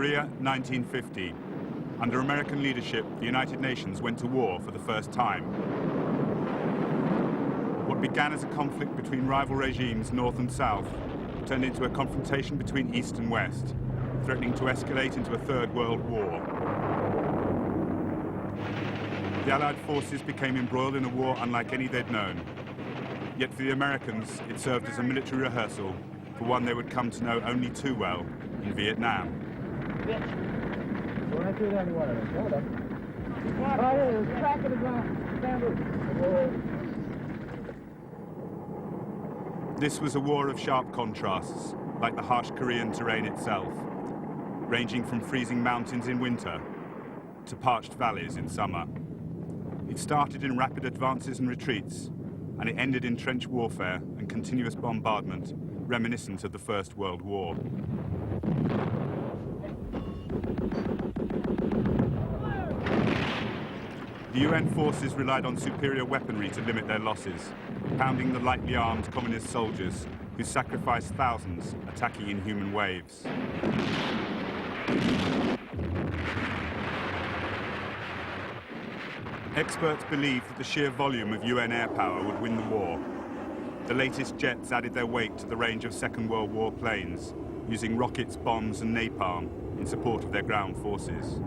Korea, 1950. Under American leadership, the United Nations went to war for the first time. What began as a conflict between rival regimes, North and South, turned into a confrontation between East and West, threatening to escalate into a Third World War. The Allied forces became embroiled in a war unlike any they'd known. Yet for the Americans, it served as a military rehearsal for one they would come to know only too well in Vietnam. This was a war of sharp contrasts, like the harsh Korean terrain itself, ranging from freezing mountains in winter to parched valleys in summer. It started in rapid advances and retreats, and it ended in trench warfare and continuous bombardment, reminiscent of the First World War. The UN forces relied on superior weaponry to limit their losses, pounding the lightly armed communist soldiers who sacrificed thousands, attacking in human waves. Experts believed that the sheer volume of UN air power would win the war. The latest jets added their weight to the range of Second World War planes, using rockets, bombs and napalm in support of their ground forces.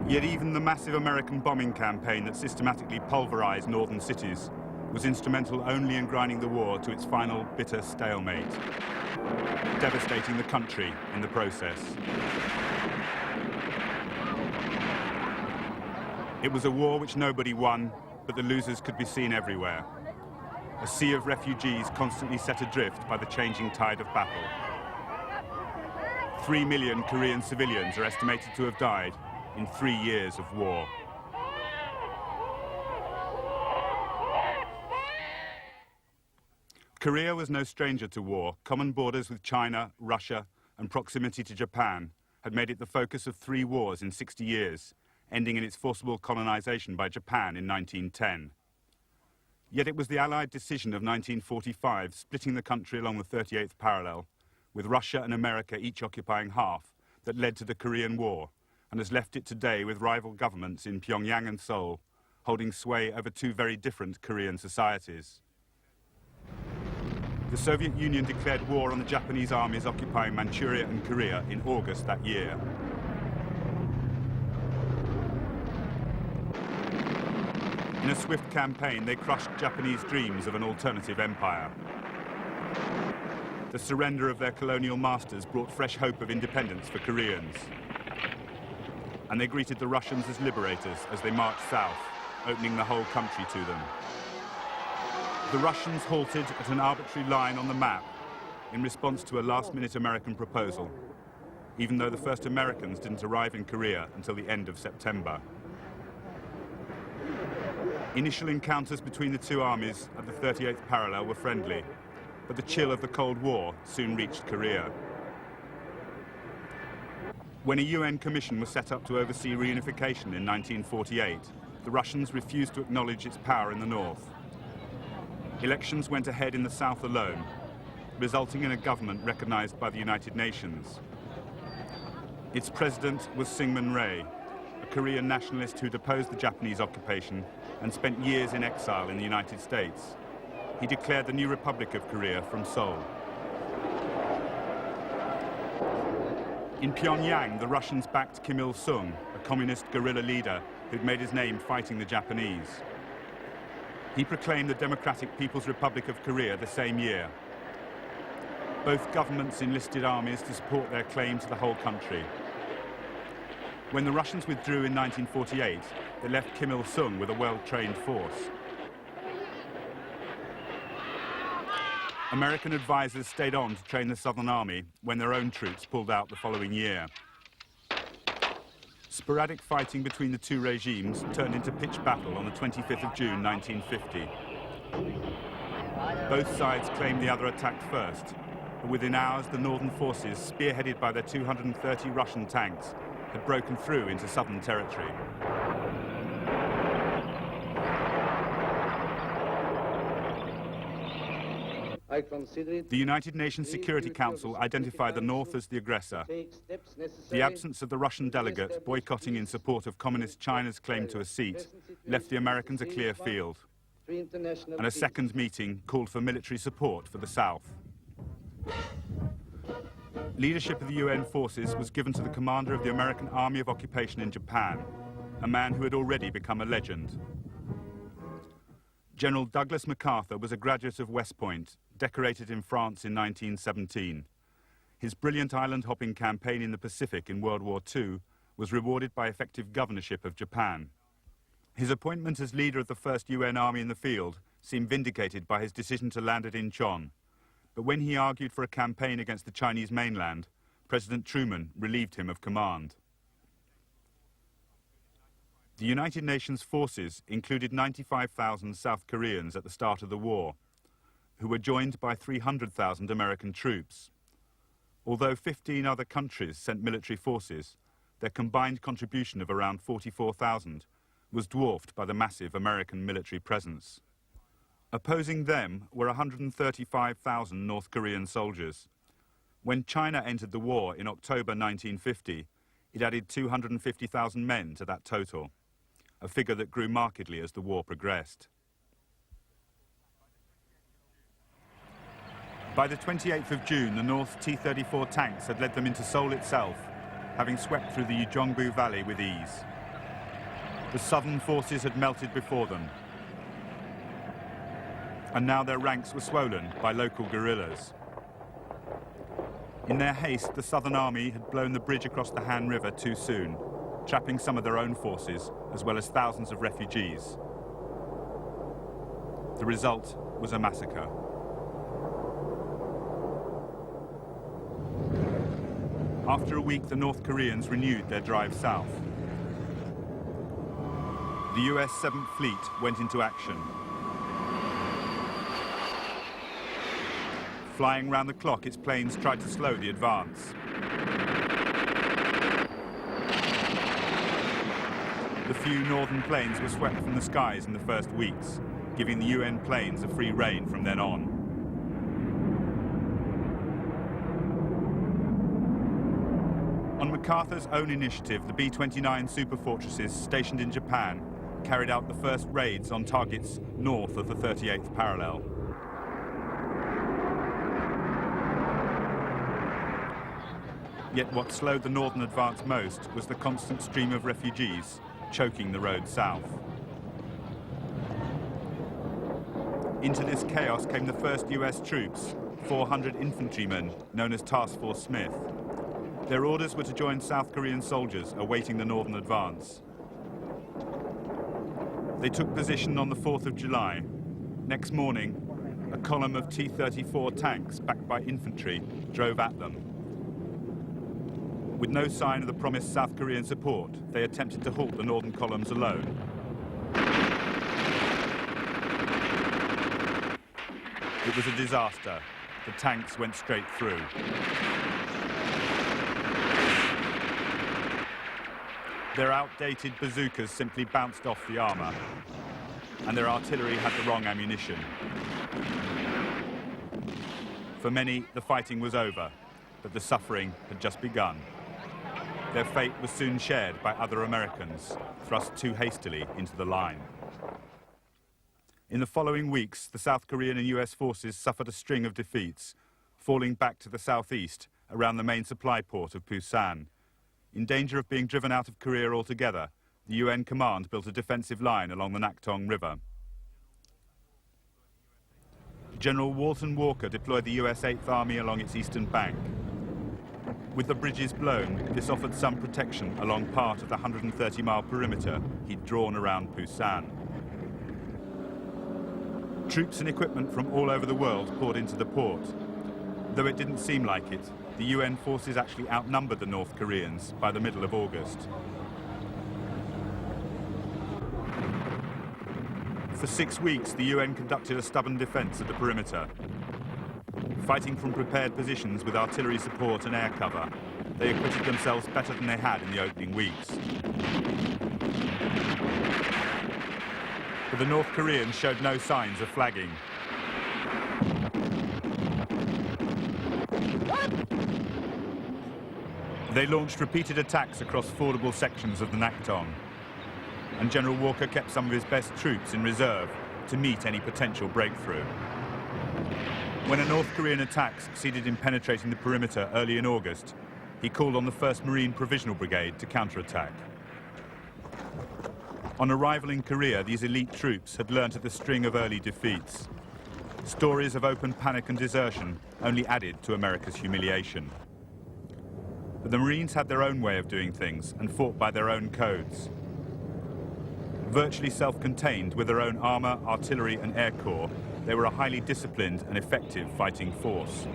Yet even the massive American bombing campaign that systematically pulverized northern cities was instrumental only in grinding the war to its final bitter stalemate, devastating the country in the process. It was a war which nobody won, but the losers could be seen everywhere. A sea of refugees constantly set adrift by the changing tide of battle. 3 million Korean civilians are estimated to have died in 3 years of war. Korea was no stranger to war. Common borders with China, Russia, and proximity to Japan had made it the focus of 3 wars in 60 years, ending in its forcible colonization by Japan in 1910. Yet it was the Allied decision of 1945, splitting the country along the 38th parallel, with Russia and America each occupying half, that led to the Korean War, and has left it today with rival governments in Pyongyang and Seoul, holding sway over 2 very different Korean societies. The Soviet Union declared war on the Japanese armies occupying Manchuria and Korea in August that year. In a swift campaign, they crushed Japanese dreams of an alternative empire. The surrender of their colonial masters brought fresh hope of independence for Koreans. And they greeted the Russians as liberators as they marched south, opening the whole country to them. The Russians halted at an arbitrary line on the map in response to a last-minute American proposal, even though the first Americans didn't arrive in Korea until the end of September. Initial encounters between the 2 armies at the 38th parallel were friendly, but the chill of the Cold War soon reached Korea. When a UN commission was set up to oversee reunification in 1948, the Russians refused to acknowledge its power in the north. Elections went ahead in the south alone, resulting in a government recognized by the United Nations. Its president was Syngman Rhee, a Korean nationalist who'd opposed the Japanese occupation and spent years in exile in the United States. He declared the new Republic of Korea from Seoul. In Pyongyang, the Russians backed Kim Il-sung, a communist guerrilla leader who'd made his name fighting the Japanese. He proclaimed the Democratic People's Republic of Korea the same year. Both governments enlisted armies to support their claim to the whole country. When the Russians withdrew in 1948, they left Kim Il-sung with a well-trained force. American advisors stayed on to train the Southern Army when their own troops pulled out the following year. Sporadic fighting between the 2 regimes turned into pitched battle on the 25th of June 1950. Both sides claimed the other attacked first, but within hours the northern forces, spearheaded by their 230 Russian tanks, had broken through into southern territory. I consider it The United Nations Security Council identified the North as the aggressor. The absence of the Russian delegate boycotting in support of Communist China's claim to a seat left the Americans a clear field, and a second meeting called for military support for the South. Leadership of the UN forces was given to the commander of the American Army of Occupation in Japan, a man who had already become a legend. General Douglas MacArthur was a graduate of West Point, decorated in France in 1917. His brilliant island-hopping campaign in the Pacific in World War II was rewarded by effective governorship of Japan. His appointment as leader of the first UN army in the field seemed vindicated by his decision to land at Incheon. But when he argued for a campaign against the Chinese mainland, President Truman relieved him of command. The United Nations forces included 95,000 South Koreans at the start of the war, who were joined by 300,000 American troops. Although 15 other countries sent military forces, their combined contribution of around 44,000 was dwarfed by the massive American military presence. Opposing them were 135,000 North Korean soldiers. When China entered the war in October 1950, it added 250,000 men to that total, a figure that grew markedly as the war progressed. By the 28th of June, the North T-34 tanks had led them into Seoul itself, having swept through the Ujeongbu Valley with ease. The southern forces had melted before them, and now their ranks were swollen by local guerrillas. In their haste, the Southern Army had blown the bridge across the Han River too soon, trapping some of their own forces, as well as thousands of refugees. The result was a massacre. After a week, the North Koreans renewed their drive south. The US 7th Fleet went into action. Flying round the clock, its planes tried to slow the advance. The few northern planes were swept from the skies in the first weeks, giving the UN planes a free rein from then on. On MacArthur's own initiative, the B-29 superfortresses stationed in Japan carried out the first raids on targets north of the 38th parallel. Yet what slowed the northern advance most was the constant stream of refugees choking the road south. Into this chaos came the first US troops, 400 infantrymen known as Task Force Smith. Their orders were to join South Korean soldiers awaiting the northern advance. They took position on the 4th of July. Next morning, a column of T-34 tanks backed by infantry drove at them. With no sign of the promised South Korean support, they attempted to halt the northern columns alone. It was a disaster. The tanks went straight through. Their outdated bazookas simply bounced off the armor, and their artillery had the wrong ammunition. For many, the fighting was over, but the suffering had just begun. Their fate was soon shared by other Americans, thrust too hastily into the line. In the following weeks, the South Korean and US forces suffered a string of defeats, falling back to the southeast around the main supply port of Busan. In danger of being driven out of Korea altogether, the UN command built a defensive line along the Naktong River. General Walton Walker deployed the US 8th Army along its eastern bank. With the bridges blown, this offered some protection along part of the 130-mile perimeter he'd drawn around Busan. Troops and equipment from all over the world poured into the port. Though it didn't seem like it, the UN forces actually outnumbered the North Koreans by the middle of August. For 6 weeks, the UN conducted a stubborn defense of the perimeter. Fighting from prepared positions with artillery support and air cover, they acquitted themselves better than they had in the opening weeks. But the North Koreans showed no signs of flagging. They launched repeated attacks across fordable sections of the Nakhtong, and General Walker kept some of his best troops in reserve to meet any potential breakthrough. When a North Korean attack succeeded in penetrating the perimeter early in August, he called on the 1st Marine Provisional Brigade to counterattack. On arrival in Korea, these elite troops had learnt of the string of early defeats. Stories of open panic and desertion only added to America's humiliation. But the Marines had their own way of doing things and fought by their own codes. Virtually self-contained with their own armour, artillery and air corps, they were a highly disciplined and effective fighting force.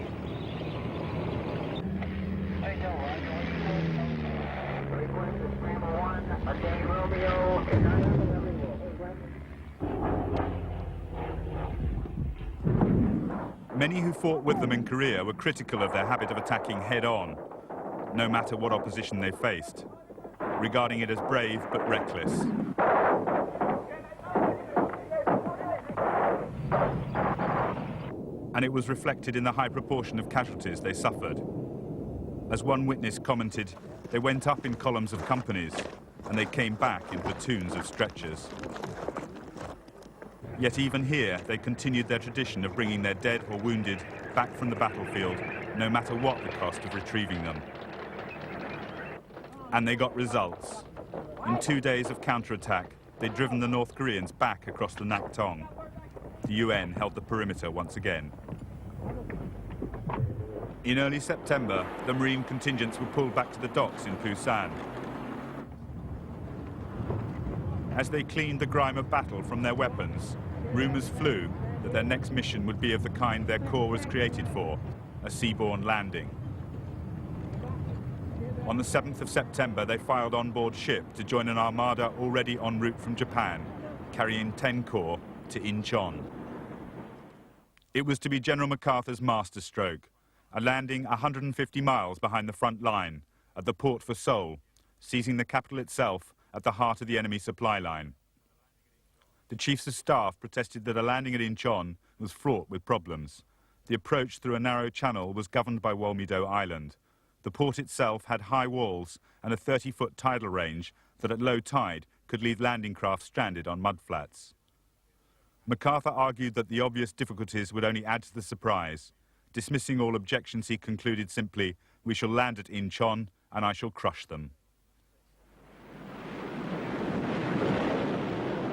Many who fought with them in Korea were critical of their habit of attacking head-on, no matter what opposition they faced, regarding it as brave but reckless. And it was reflected in the high proportion of casualties they suffered. As one witness commented, they went up in columns of companies and they came back in platoons of stretchers. Yet even here, they continued their tradition of bringing their dead or wounded back from the battlefield, no matter what the cost of retrieving them. And they got results. In 2 days of counterattack, they'd driven the North Koreans back across the Nakhtong. The UN held the perimeter once again. In early September, the Marine contingents were pulled back to the docks in Pusan. As they cleaned the grime of battle from their weapons, rumours flew that their next mission would be of the kind their corps was created for, a seaborne landing. On the 7th of September, they filed on board ship to join an armada already en route from Japan, carrying 10 corps to Incheon. It was to be General MacArthur's masterstroke, a landing 150 miles behind the front line, at the port for Seoul, seizing the capital itself at the heart of the enemy supply line. The chiefs of staff protested that a landing at Incheon was fraught with problems. The approach through a narrow channel was governed by Wolmi-do Island. The port itself had high walls and a 30-foot tidal range that at low tide could leave landing craft stranded on mudflats. MacArthur argued that the obvious difficulties would only add to the surprise. Dismissing all objections, he concluded simply, "We shall land at Incheon and I shall crush them."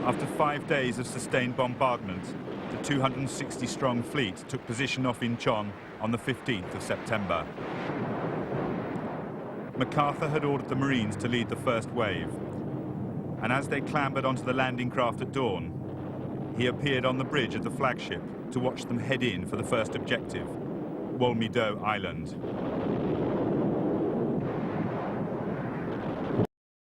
After 5 days of sustained bombardment, the 260-strong fleet took position off Incheon on the 15th of September. MacArthur had ordered the Marines to lead the first wave, and as they clambered onto the landing craft at dawn, he appeared on the bridge of the flagship to watch them head in for the first objective, Wolmi-do Island.